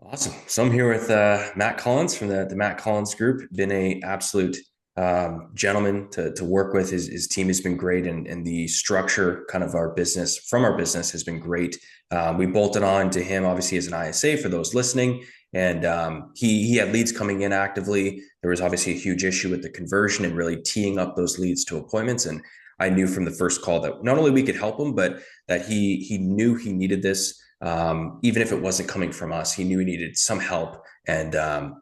Awesome. So I'm here with Matt Collins from the Matt Collins Group. Been a absolute gentleman to work with. His team has been great, and the structure kind of our business has been great. We bolted on to him obviously as an ISA for those listening, and he had leads coming in actively. There was obviously a huge issue with the conversion and really teeing up those leads to appointments. And I knew from the first call that not only we could help him, but that he knew he needed this, even if it wasn't coming from us. He knew he needed some help. And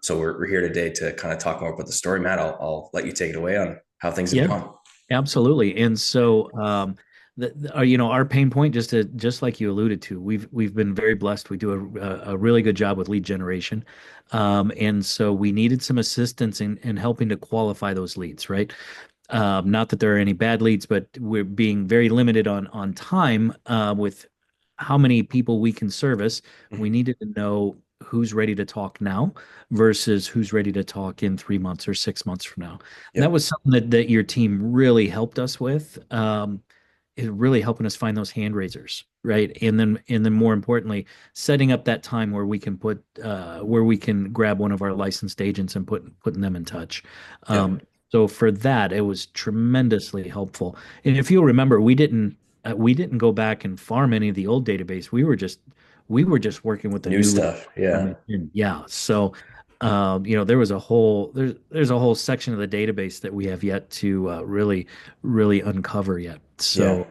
so we're here today to kind of talk more about the story. Matt, I'll let you take it away on how things have Yeah, gone. absolutely. And so, our pain point, just like you alluded to, we've been very blessed. We do a really good job with lead generation, and so we needed some assistance in helping to qualify those leads, right? Not that there are any bad leads, but we're being very limited on time with how many people we can service. We Mhm. needed to know who's ready to talk now versus who's ready to talk in 3 months or 6 months from now. And that Yep. was something that your team really helped us with. It really helping us find those hand raisers, right? And then more importantly, setting up that time where we can grab one of our licensed agents and putting them in touch. Yep. So for that, it was tremendously helpful. And if you'll remember, we didn't go back and farm any of the old database. We were just working with the New new stuff. Yeah. information. Yeah. So there was there's a whole section of the database that we have yet to really uncover yet. Yeah. So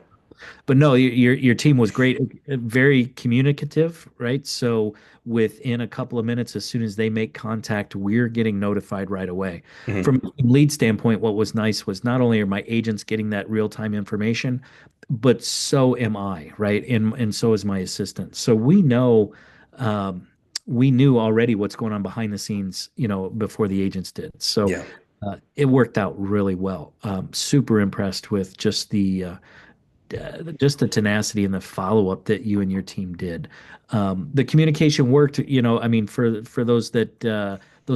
but no, your team was great, very communicative, right? So within a couple of minutes, as soon as they make contact, we're getting notified right away. From Mhm. a lead standpoint, what was nice was not only are my agents getting that real-time information, but so am I, right? And so is my assistant. So um, we knew already what's going on behind the scenes, before the agents did. So Yeah. it worked out really well. Super impressed with just the tenacity and the follow up that you and your team did. The communication worked. I mean, for those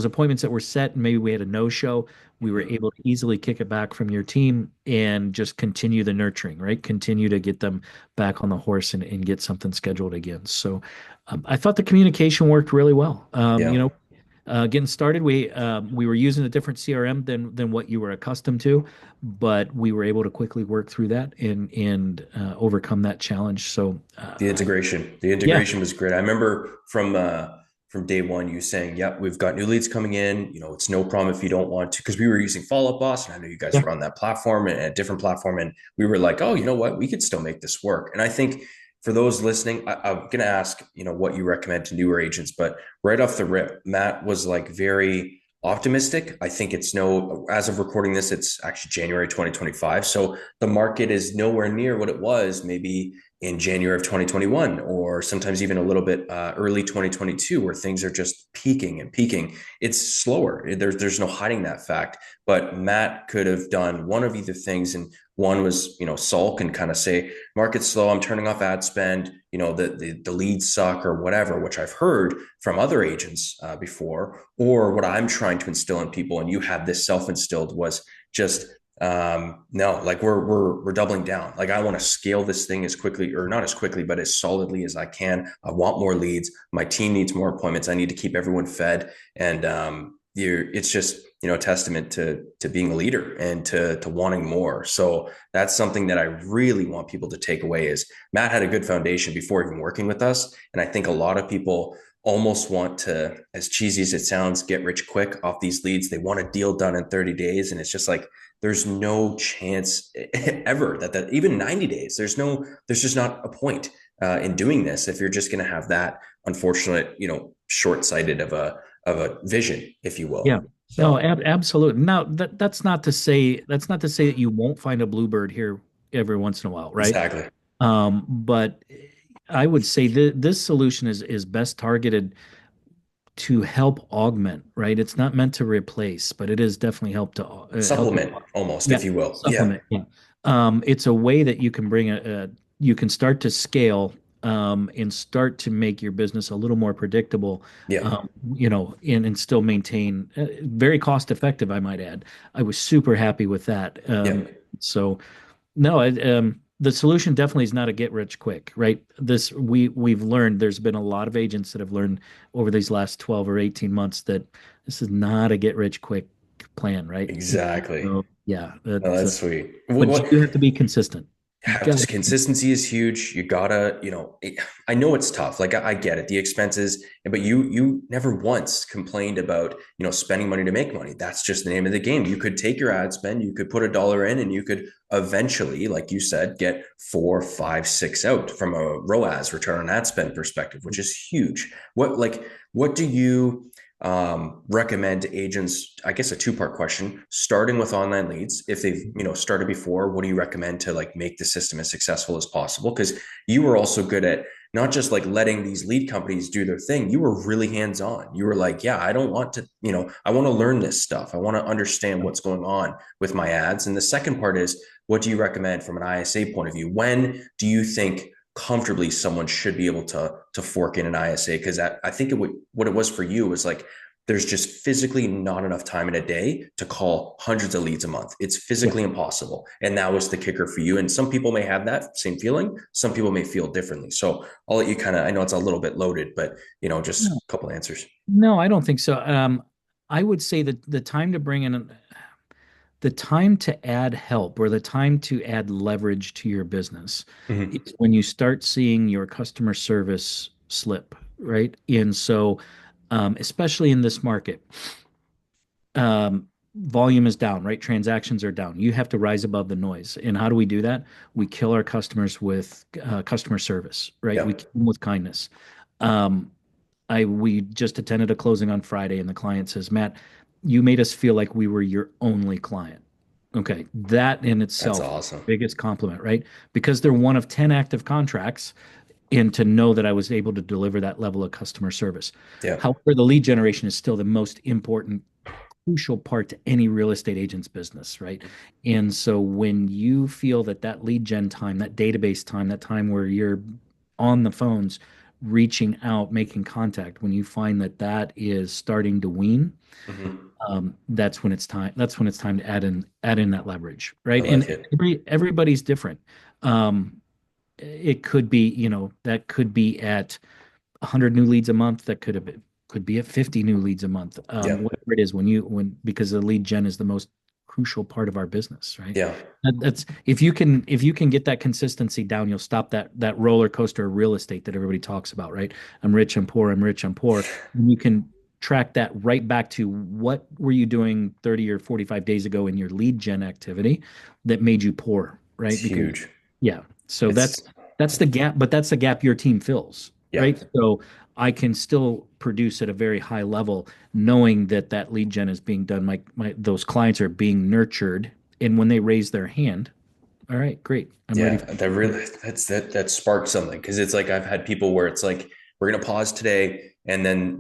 appointments that were set, and maybe we had a no show, we were Mhm. able to easily kick it back from your team and just continue the nurturing, right? Continue to get them back on the horse and get something scheduled again. So I thought the communication worked really well. Yeah. Getting started, we were using a different CRM than what you were accustomed to, but we were able to quickly work through that and overcome that challenge. So The yeah, integration was great. I remember from day one, you saying, "Yep, we've got new leads coming in. You know, it's no problem if you don't want to," because we were using Follow Up Boss, and I know you guys yeah, were on that platform and a different platform, and we were like, "Oh, you know what? We could still make this work." And I think for those listening, I'm going to ask, what you recommend to newer agents, but right off the rip, Matt was like very optimistic. I think as of recording this, it's actually January 2025. So the market is nowhere near what it was maybe in January of 2021, or sometimes even a little bit early 2022, where things are just peaking and peaking. It's slower. There's no hiding that fact. But Matt could have done one of either things, and one was sulk and kind of say market's slow. I'm turning off ad spend. The leads suck or whatever, which I've heard from other agents before. Or what I'm trying to instill in people, and you had this self instilled, was just no, like we're doubling down. Like I want to scale this thing as quickly, or not as quickly, but as solidly as I can. I want more leads. My team needs more appointments. I need to keep everyone fed. And it's just a testament to being a leader and to wanting more. So that's something that I really want people to take away is Matt had a good foundation before even working with us. And I think a lot of people almost want to, as cheesy as it sounds, get rich quick off these leads. They want a deal done in 30 days. And it's just like, there's no chance ever that even 90 days, there's just not a point in doing this if you're just going to have that unfortunate, short-sighted of a vision, if you yeah. will. No, So absolutely. Now that's not to say that you won't find a bluebird here every once in a while, right? exactly. But I would say this solution is best targeted to help augment, right? It's not meant to replace, but it is definitely help to Supplement almost, yeah, if you will. Yeah. supplement. Yeah. It's a way that you can start to scale and start to make your business a little more predictable, Yeah. and still maintain very cost effective, I might add. I was super happy with that. Yeah. So no, the solution definitely is not a get rich quick, right? We've learned there's been a lot of agents that have learned over these last 12 or 18 months that this is not a get rich quick plan, right? Exactly. So yeah, Oh, that's that's sweet. but you have to be consistent. You Yeah, got this consistency is huge. You gotta, I know it's tough. Like I get it, the expenses, but you never once complained about, spending money to make money. That's just the name of the game. You could take your ad spend, you could put $1 in, and you could eventually, like you said, get four, five, six out from a ROAS, return on ad spend perspective, which is huge. What do you recommend to agents? I guess a two-part question, starting with online leads. If they've, started before, what do you recommend to like make the system as successful as possible? Because you were also good at not just like letting these lead companies do their thing. You were really hands-on. You were like, yeah, I don't want to, I want to learn this stuff. I want to understand what's going on with my ads. And the second part is, what do you recommend from an ISA point of view? When do you think comfortably someone should be able to fork in an ISA? Because I think what it was for you was like, there's just physically not enough time in a day to call hundreds of leads a month. It's yeah. physically impossible. And that was the kicker for you. And some people may have that same feeling. Some people may feel differently. So I'll let you I know it's a little bit loaded, but just a No, couple answers. no, I don't think so. I would say that the time to add help or the time to add leverage to your business Mm-hmm. is when you start seeing your customer service slip, right? And so, especially in this market, volume is down, right? Transactions are down. You have to rise above the noise. And how do we do that? We kill our customers with customer service, right? Yeah. We kill them with kindness. Um, we just attended a closing on Friday, and the client says, Matt, you made us feel like we were your only client. Okay, that in That's itself, awesome. biggest compliment, right? Because they're one of 10 active contracts, and to know that I was able to deliver that level of customer service. Yeah. However, the lead generation is still the most important, crucial part to any real estate agent's business, right? And so when you feel that that lead gen time, that database time, that time where you're on the phones, reaching out, making contact, when you find that that is starting to wean, Mm-hmm. that's when it's time. That's when it's time to add in that leverage, I right? like And it. everybody's different. Um, it could be, that could be at 100 new leads a month. That could be at 50 new leads a month. Yeah. Whatever it is, because the lead gen is the most crucial part of our business, right? Yeah. That's if you can get that consistency down, you'll stop that roller coaster of real estate that everybody talks about, right? I'm rich, I'm poor, I'm rich, I'm poor. And you can track that right back to what were you doing 30 or 45 days ago in your lead gen activity that made you poor, It's right? Because huge. yeah, so It's that's the gap, but that's the gap your team fills, yeah. right? So I can still produce at a very high level, knowing that that lead gen is being done. My those clients are being nurtured, and when they raise their hand, all right, great, I'm ready. Yeah, that sparked something because it's like I've had people where it's like we're gonna pause today, and then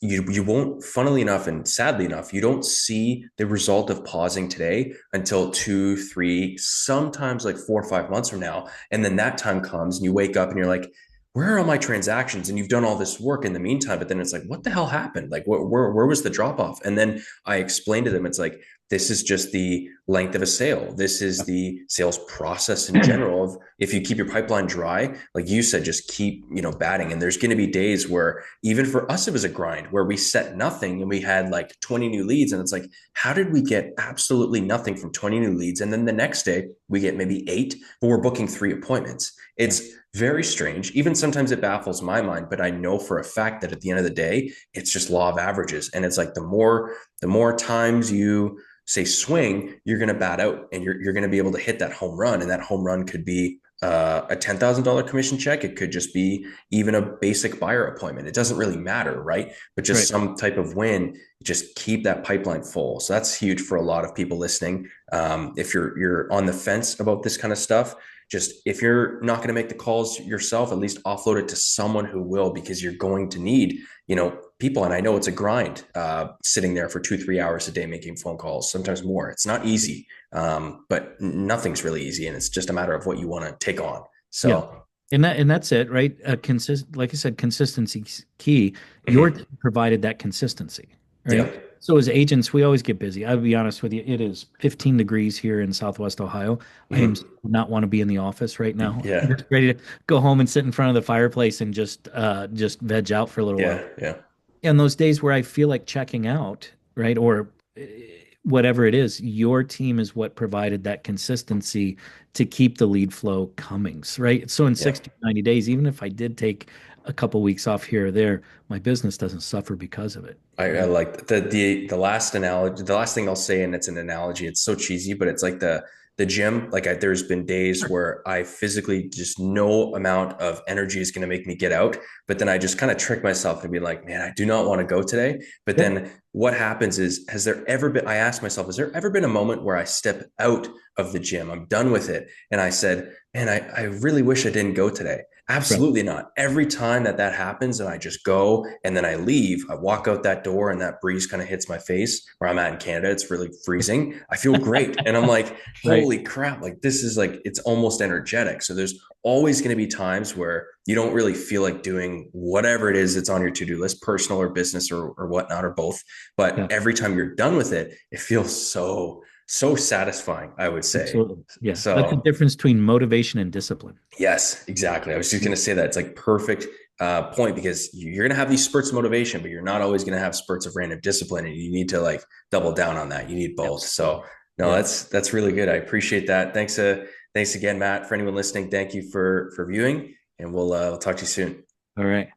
you won't. Funnily enough, and sadly enough, you don't see the result of pausing today until 2, 3, sometimes like 4 or 5 months from now, and then that time comes, and you wake up and you're like, where are all my transactions? And you've done all this work in the meantime, but then it's like, what the hell happened? Like, where was the drop off? And then I explained to them, it's like this is just the length of a sale. This is the sales process in general of if you keep your pipeline dry, like you said, just keep, batting. And there's going to be days where even for us, it was a grind where we set nothing and we had like 20 new leads. And it's like, how did we get absolutely nothing from 20 new leads? And then the next day we get maybe 8, but we're booking 3 appointments. Yeah, It's very strange. Even sometimes it baffles my mind, but I know for a fact that at the end of the day, it's just law of averages. And it's like the more times you say swing, you're going to bat out and you're going to be able to hit that home run. And that home run could be a $10,000 commission check. It could just be even a basic buyer appointment. It doesn't really matter, right? But just right. some type of win, just keep that pipeline full. So that's huge for a lot of people listening. If you're on the fence about this kind of stuff, just if you're not going to make the calls yourself, at least offload it to someone who will, because you're going to need, people. And I know it's a grind, sitting there for 2, 3 hours a day, making phone calls, sometimes more. It's not easy. But nothing's really easy. And it's just a matter of what you want to take on. Yeah. So, And that's it, right? Like I said, consistency key. Your mhm. team provided that consistency, Yeah, right? So as agents, we always get busy. I'll be honest with you, it is 15 degrees here in Southwest Ohio. I am Mhm. not want to be in the office right now. I'm Yeah. just ready to go home and sit in front of the fireplace and just veg out for a little while. Yeah. Yeah. And those days where I feel like checking out, right, or whatever it is, your team is what provided that consistency to keep the lead flow coming, right? So in Yeah. 60, 90 days, even if I did take a couple weeks off here or there, my business doesn't suffer because of it. I like the last analogy. The last thing I'll say, and it's an analogy. It's so cheesy, but it's like the gym. Like there's been days where I physically just no amount of energy is going to make me get out, but then I just kind of trick myself and be like, man, I do not want to go today. But Yep. then what happens is, has there ever been? I asked myself, has there ever been a moment where I step out of the gym? I'm done with it, and I said, man, I really wish I didn't go today. Right. Absolutely not. Every time that that happens and I just go and then I leave, I walk out that door and that breeze kind of hits my face where I'm at in Canada. It's really freezing. I feel great. And I'm like, Right. holy crap. Like this is like, it's almost energetic. So there's always going to be times where you don't really feel like doing whatever it is that's on your to-do list, personal or business or whatnot, or both. But Yeah. every time you're done with it, it feels so satisfying, I would say. Absolutely. Yeah. That's the So difference between motivation and discipline. yes, exactly. I was just going to say that it's like perfect point because you're going to have these spurts of motivation, but you're not always going to have spurts of random discipline, and you need to like double down on that. You need both. So Absolutely. no, Yeah. that's really good. I appreciate that. Thanks again, Matt. For anyone listening, thank you for viewing, and we'll talk to you soon. All right.